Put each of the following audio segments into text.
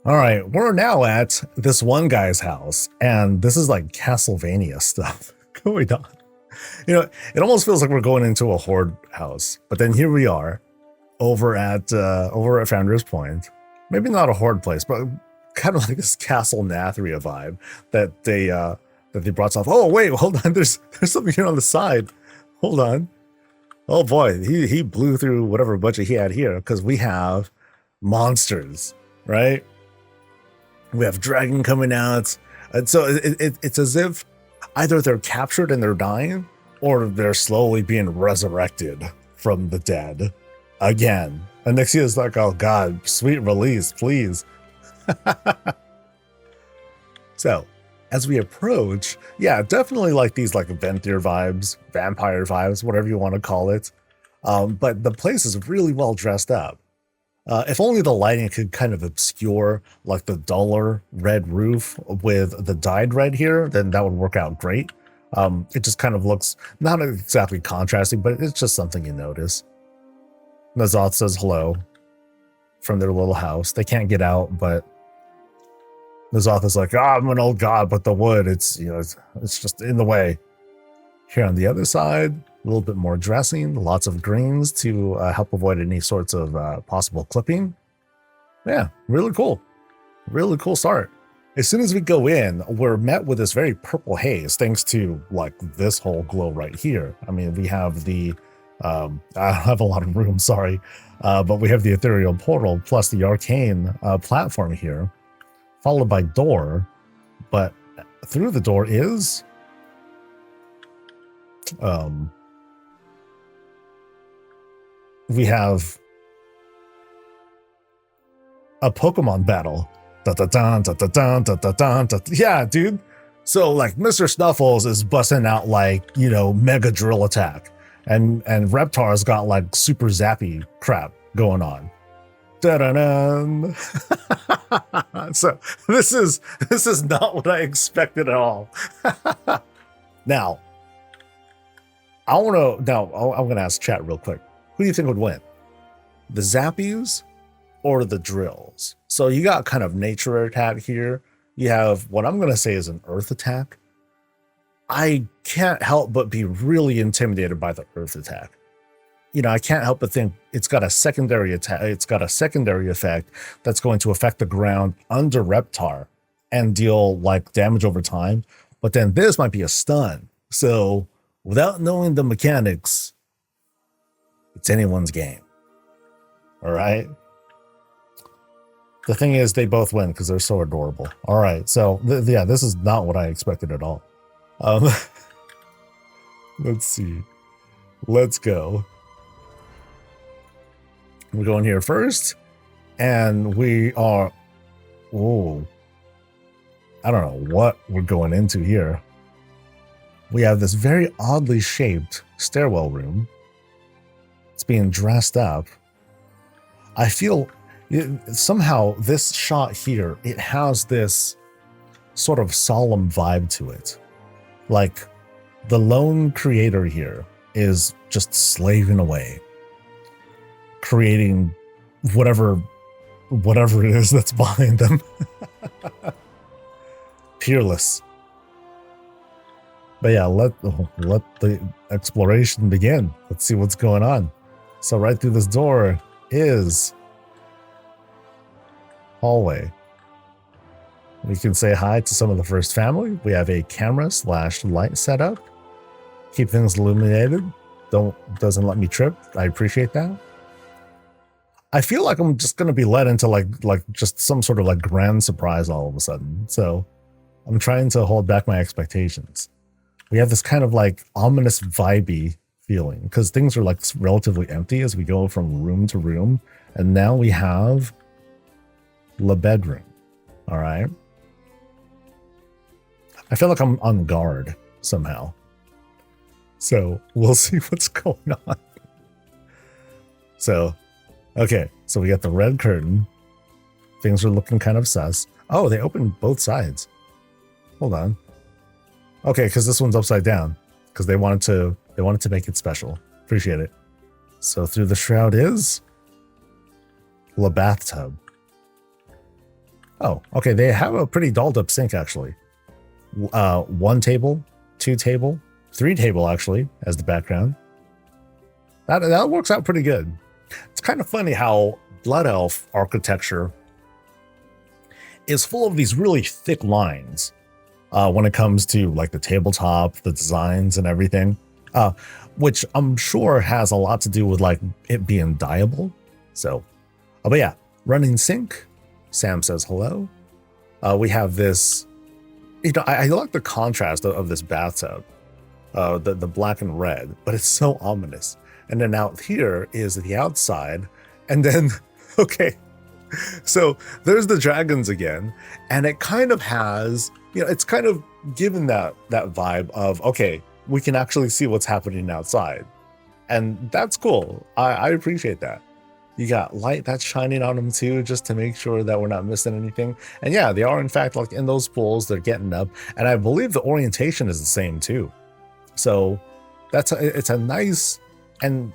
All right, we're now at this one guy's house, and this is like Castlevania stuff going on. You know, it almost feels like we're going into a horde house, but then here we are over at Founder's Point. Maybe not a horde place, but kind of like this Castle Nathria vibe that they brought off. Oh wait, hold on. There's something here on the side. Hold on. Oh boy, he blew through whatever budget he had here because we have monsters, right? We have dragon coming out, and so it's as if either they're captured and they're dying, or they're slowly being resurrected from the dead again. And Nixia's like, oh god, sweet release, please. So, as we approach, yeah, definitely like these like Venthyr vibes, vampire vibes, whatever you want to call it. But the place is really well dressed up. If only the lighting could kind of obscure like the duller red roof with the dyed red here, then that would work out great. It just kind of looks not exactly contrasting, but it's just something you notice. Azeroth says hello from their little house. They can't get out, but Azeroth is like, I'm an old god, but the wood, it's just in the way. Here on the other side, a little bit more dressing, lots of greens to help avoid any sorts of possible clipping. Yeah, really cool. Really cool start. As soon as we go in, we're met with this very purple haze, thanks to like this whole glow right here. I mean, we have the, I don't have a lot of room, sorry, but we have the ethereal portal plus the arcane platform here, followed by door, but through the door is we have a Pokemon battle. Yeah, dude. So like Mr. Snuffles is busting out like, mega drill attack, and Reptar's got like super zappy crap going on. Da-da-dun. So this is not what I expected at all. Now, I'm gonna ask chat real quick. Who do you think would win? The Zappies or the drills? So you got kind of nature attack here. You have what I'm gonna say is an earth attack. I can't help but be really intimidated by the earth attack. I can't help but think it's got a secondary attack. It's got a secondary effect that's going to affect the ground under Reptar and deal like damage over time. But then this might be a stun. So without knowing the mechanics, it's anyone's game. All right. The thing is, they both win because they're so adorable. All right. So yeah, this is not what I expected at all. Let's see. Let's go. We're going here first, and we are, I don't know what we're going into here. We have this very oddly shaped stairwell room. It's being dressed up. I feel somehow this shot here, it has this sort of solemn vibe to it. Like the lone creator here is just slaving away, creating whatever it is that's behind them. Peerless. But yeah, let the exploration begin. Let's see what's going on. So right through this door is hallway. We can say hi to some of the first family. We have a camera/light setup. Keep things illuminated. Doesn't let me trip. I appreciate that. I feel like I'm just gonna be led into like just some sort of like grand surprise all of a sudden. So I'm trying to hold back my expectations. We have this kind of like ominous vibey feeling because things are like relatively empty as we go from room to room. And now we have the bedroom. All right. I feel like I'm on guard somehow. So we'll see what's going on. So, okay. So we got the red curtain. Things are looking kind of sus. Oh, they opened both sides. Hold on. Okay, because this one's upside down. Because they wanted to make it special. Appreciate it. So through the shroud is the bathtub. Oh, okay. They have a pretty dolled up sink actually. 1 table, 2 table, 3 table actually as the background. That works out pretty good. It's kind of funny how Blood Elf architecture is full of these really thick lines when it comes to like the tabletop, the designs and everything, which I'm sure has a lot to do with like it being dyeable. So, but yeah, running sink. Sam says hello. We have this, you know, I like the contrast of this bathtub, the black and red, but it's so ominous. And then out here is the outside. And then, okay, so there's the dragons again. And it kind of has, you know, it's kind of given that vibe of, okay, we can actually see what's happening outside. And that's cool. I appreciate that. You got light that's shining on them too, just to make sure that we're not missing anything. And yeah, they are in fact like in those pools, they're getting up. And I believe the orientation is the same too. So it's a nice and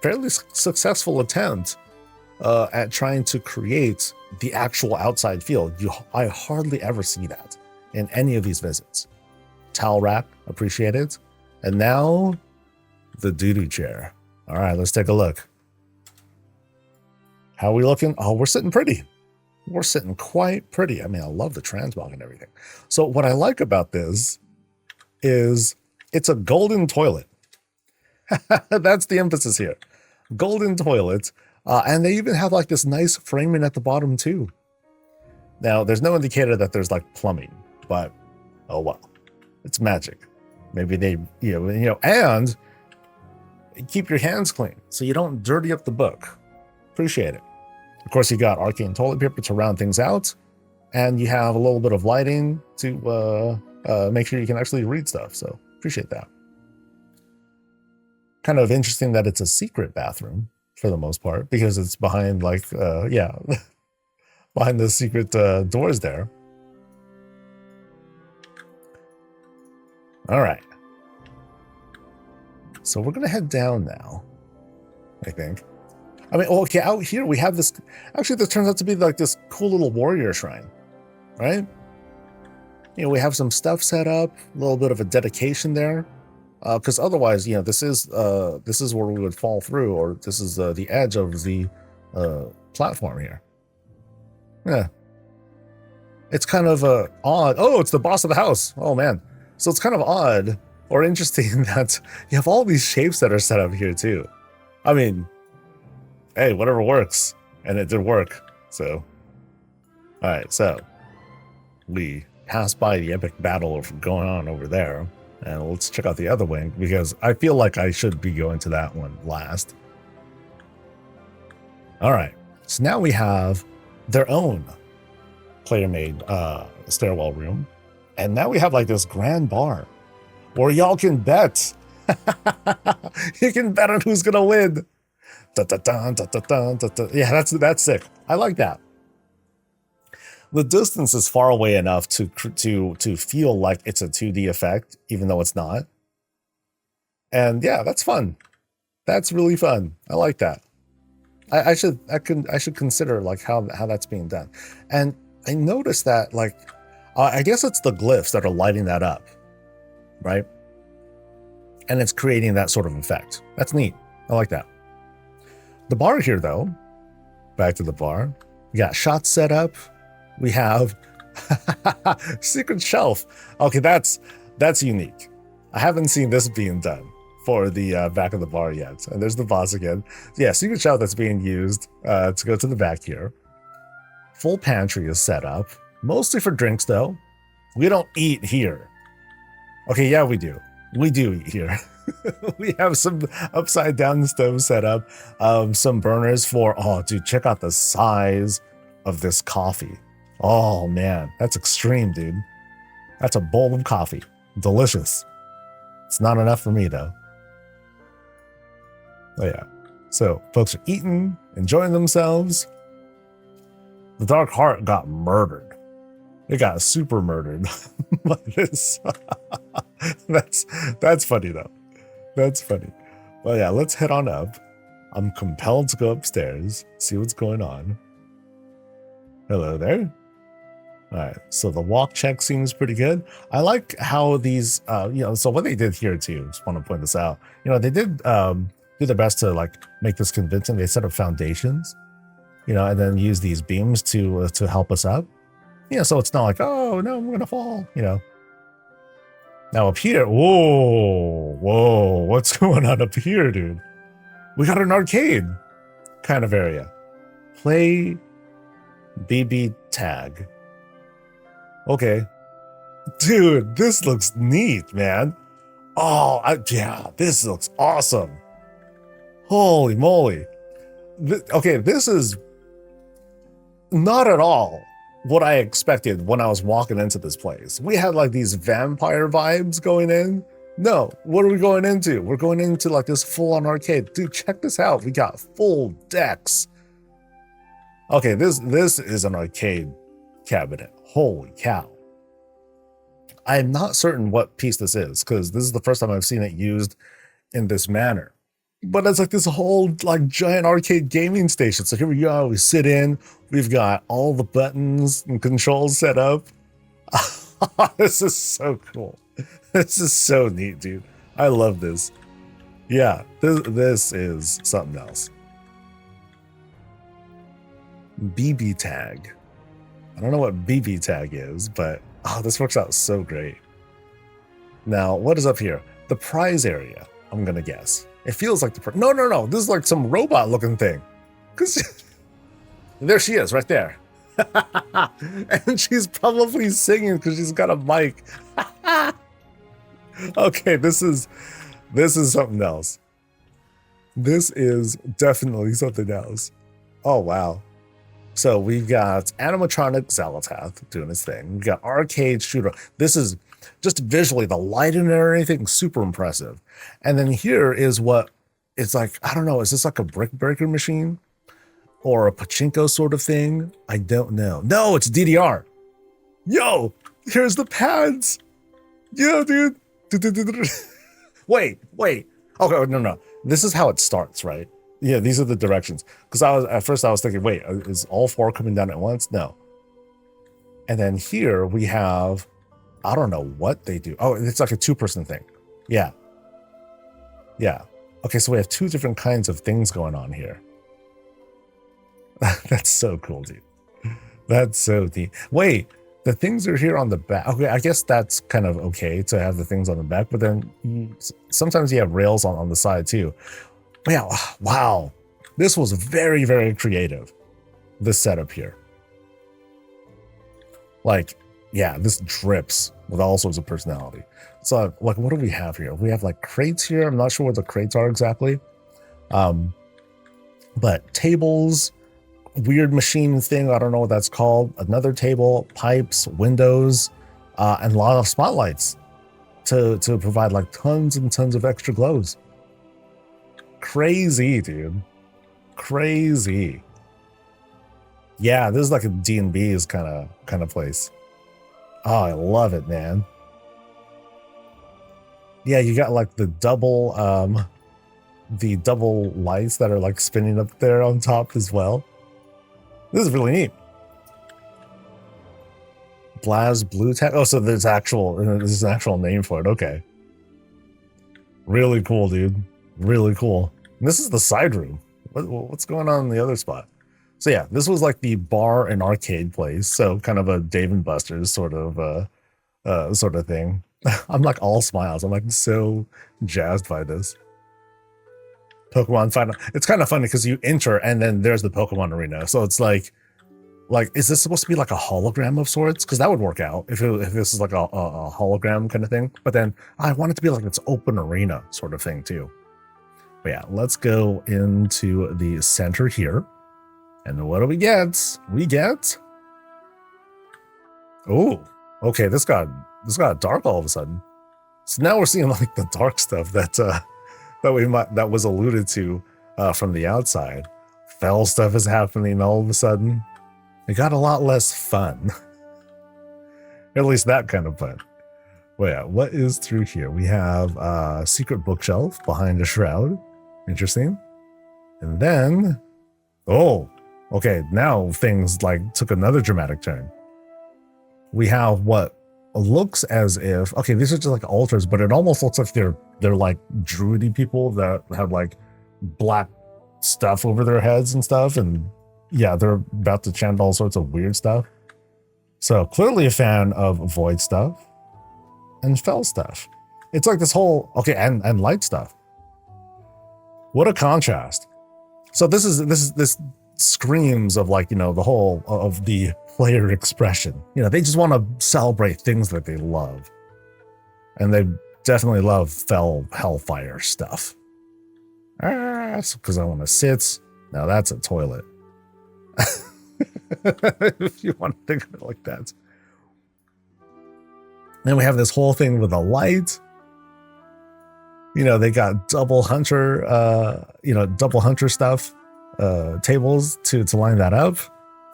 fairly successful attempt at trying to create the actual outside field. I hardly ever see that in any of these visits. Towel rack, appreciate it. And now the doo-doo chair. All right, let's take a look. How are we looking? Oh, we're sitting pretty. We're sitting quite pretty. I mean, I love the transmog and everything. So what I like about this is it's a golden toilet. That's the emphasis here. Golden toilet. And they even have like this nice framing at the bottom too. Now, there's no indicator that there's like plumbing, but oh well, it's magic. Maybe they, you know, and keep your hands clean so you don't dirty up the book. Appreciate it. Of course, you got arcane toilet paper to round things out, and you have a little bit of lighting to make sure you can actually read stuff. So appreciate that. Kind of interesting that it's a secret bathroom for the most part, because it's behind like, yeah, behind the secret doors there. All right. So we're going to head down now, I think. I mean, okay, out here we have this, actually this turns out to be like this cool little warrior shrine, right? You know, we have some stuff set up, a little bit of a dedication there. Because otherwise, you know, this is where we would fall through, or this is the edge of the platform here. Yeah, it's kind of odd. Oh, it's the boss of the house. Oh man, so it's kind of odd or interesting that you have all these shapes that are set up here too. I mean, hey, whatever works, and it did work. So, all right, so we passed by the epic battle going on over there. And let's check out the other wing, because I feel like I should be going to that one last. All right. So now we have their own player-made stairwell room. And now we have like this grand bar where y'all can bet. You can bet on who's going to win. Yeah, that's sick. I like that. The distance is far away enough to feel like it's a 2D effect, even though it's not. And yeah, that's fun. That's really fun. I like that. I should consider like how that's being done. And I noticed that like I guess it's the glyphs that are lighting that up, right? And it's creating that sort of effect. That's neat. I like that. The bar here, though, back to the bar. We got shots set up. We have secret shelf. Okay, that's unique. I haven't seen this being done for the back of the bar yet. And there's the boss again. Yeah, secret shelf that's being used to go to the back here. Full pantry is set up, mostly for drinks though. We don't eat here. Okay, yeah, we do. We do eat here. We have some upside down stoves set up, some burners for, oh dude, check out the size of this coffee. Oh man, that's extreme, dude. That's a bowl of coffee. Delicious. It's not enough for me though. Oh yeah. So folks are eating, enjoying themselves. The Dark Heart got murdered. It got super murdered. That's funny though. That's funny. Well yeah, let's head on up. I'm compelled to go upstairs, see what's going on. Hello there. All right, so the walk check seems pretty good. I like how these, so what they did here too, just want to point this out, they did do their best to like make this convincing. They set up foundations, and then use these beams to help us up. So it's not like, oh no, I'm gonna fall, Now up here, whoa, what's going on up here, dude? We got an arcade kind of area. Play BB tag. Okay. Dude, this looks neat, man. Oh, yeah, this looks awesome. Holy moly. Okay, this is not at all what I expected when I was walking into this place. We had like these vampire vibes going in. No, what are we going into? We're going into like this full-on arcade. Dude, check this out. We got full decks. Okay, this is an arcade cabinet. Holy cow. I am not certain what piece this is because this is the first time I've seen it used in this manner. But it's like this whole like giant arcade gaming station. So here we go. We sit in. We've got all the buttons and controls set up. This is so cool. This is so neat, dude. I love this. Yeah, this is something else. BB tag. I don't know what BB tag is, but this works out so great. Now, what is up here? The prize area, I'm gonna guess. It feels like the no. This is like some robot looking thing. Cause there she is, right there. And she's probably singing because she's got a mic. Okay, this is something else. This is definitely something else. Oh wow. So we've got animatronic Azeroth doing his thing. We've got arcade shooter. This is just visually, the lighting and everything, super impressive. And then here is what it's like, I don't know, is this like a brick breaker machine? Or a pachinko sort of thing? I don't know. No, it's DDR. Yo, here's the pads. Yeah, dude. Wait. Okay, no. This is how it starts, right? Yeah, these are the directions. Because at first I was thinking, wait, is all four coming down at once? No. And then here we have, I don't know what they do. Oh, it's like a two-person thing. Yeah. Okay, so we have two different kinds of things going on here. That's so cool, dude. That's so neat. Wait, the things are here on the back. Okay, I guess that's kind of okay to have the things on the back, but then sometimes you have rails on the side too. Yeah, wow. This was very, very creative, this setup here. Like, yeah, this drips with all sorts of personality. So, like, what do we have here? We have, like, crates here. I'm not sure what the crates are exactly. But tables, weird machine thing, I don't know what that's called. Another table, pipes, windows, and a lot of spotlights to provide, like, tons and tons of extra glows. Crazy, dude. Crazy. Yeah, this is like a D&B's kind of place. Oh, I love it, man. Yeah, you got like the double lights that are like spinning up there on top as well. This is really neat. Blaz Blue Tag. Oh, so there's an actual name for it. Okay. Really cool, dude. Really cool. And this is the side room. What's going on in the other spot? So yeah, this was like the bar and arcade place. So kind of a Dave and Buster's sort of thing. I'm like all smiles. I'm like so jazzed by this. Pokemon Final. It's kind of funny because you enter and then there's the Pokemon Arena. So it's like, is this supposed to be like a hologram of sorts? Because that would work out if this is like a hologram kind of thing. But then I want it to be like its open arena sort of thing too. But yeah, let's go into the center here. And what do we get? We get... Oh, okay, this got dark all of a sudden. So now we're seeing like the dark stuff that was alluded to from the outside. Fell stuff is happening all of a sudden. It got a lot less fun. At least that kind of fun. Well, yeah, what is through here? We have a secret bookshelf behind a shroud. Interesting. And then, oh, okay, now things like took another dramatic turn. We have what looks as if, okay, these are just like altars, but it almost looks like they're like druidy people that have like black stuff over their heads and stuff, and yeah, they're about to chant all sorts of weird stuff. So clearly a fan of void stuff and fel stuff. It's like this whole, okay, and light stuff. What a contrast. So this screams of like, you know, the whole of the player expression. You know, they just want to celebrate things that they love. And they definitely love fel hellfire stuff. That's because I want to sit. Now that's a toilet. If you want to think of it like that. Then we have this whole thing with a light. You know, they got double hunter stuff, tables to line that up.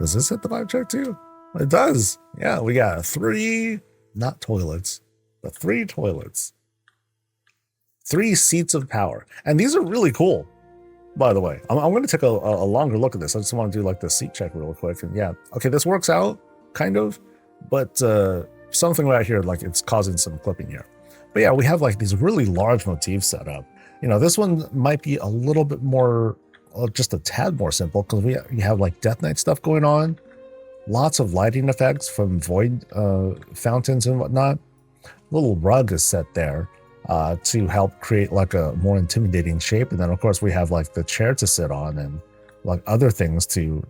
Does this hit the vibe check too? It does. Yeah, we got 3, not toilets, but 3 toilets. 3 seats of power. And these are really cool, by the way. I'm going to take a longer look at this. I just want to do like the seat check real quick. And yeah, okay, this works out, kind of. But something right here, like it's causing some clipping here. But yeah, we have like these really large motifs set up. You know, this one might be a little bit more, just a tad more simple, because we have like Death Knight stuff going on. Lots of lighting effects from void fountains and whatnot. Little rug is set there to help create like a more intimidating shape. And then of course we have like the chair to sit on and like other things to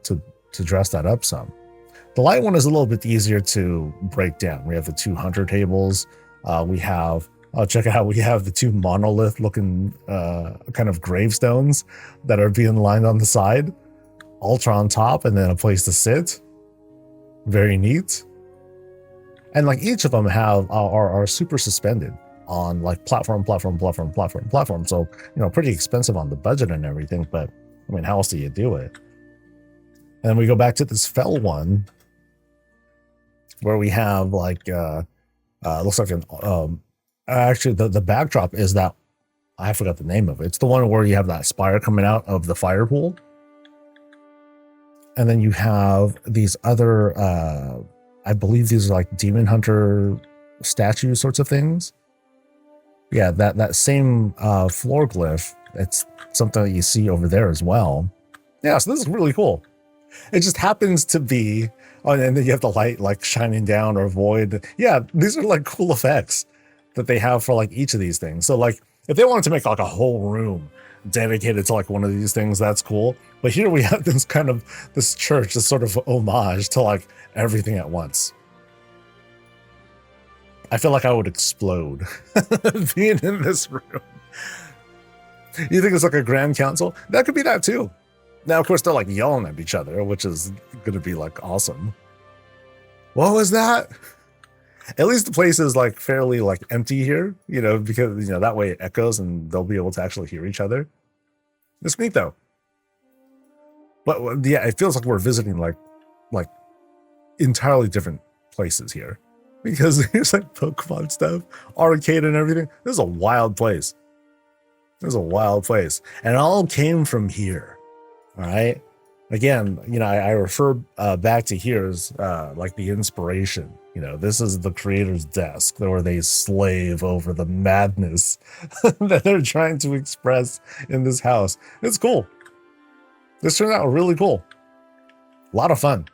dress that up some. The light one is a little bit easier to break down. We have the 2 hunter tables. We have, check out, we have the 2 monolith looking kind of gravestones that are being lined on the side. Altar on top, and then a place to sit. Very neat. And like each of them are super suspended on like platform. So, you know, pretty expensive on the budget and everything, but I mean, how else do you do it? And then we go back to this fel one where we have like, looks like an, actually the backdrop is that, I forgot the name of it. It's the one where you have that spire coming out of the fire pool. And then you have these other, I believe these are like demon hunter statue sorts of things. Yeah, that same floor glyph, it's something that you see over there as well. Yeah, so this is really cool. It just happens to be, oh, and then you have the light like shining down or void. Yeah, these are like cool effects that they have for like each of these things. So like if they wanted to make like a whole room dedicated to like one of these things, that's cool. But here we have this kind of, this church, this sort of homage to like everything at once. I feel like I would explode being in this room. You think it's like a grand council? That could be that too. Now, of course, they're like yelling at each other, which is going to be like awesome. What was that? At least the place is like fairly like empty here, you know, because, you know, that way it echoes and they'll be able to actually hear each other. It's neat though. But yeah, it feels like we're visiting like entirely different places here, because there's like Pokemon stuff, arcade and everything. This is a wild place. This is a wild place. And it all came from here. All right. Again, you know, I refer back to here as like the inspiration. You know, this is the creator's desk where they slave over the madness that they're trying to express in this house. It's cool. This turned out really cool. A lot of fun.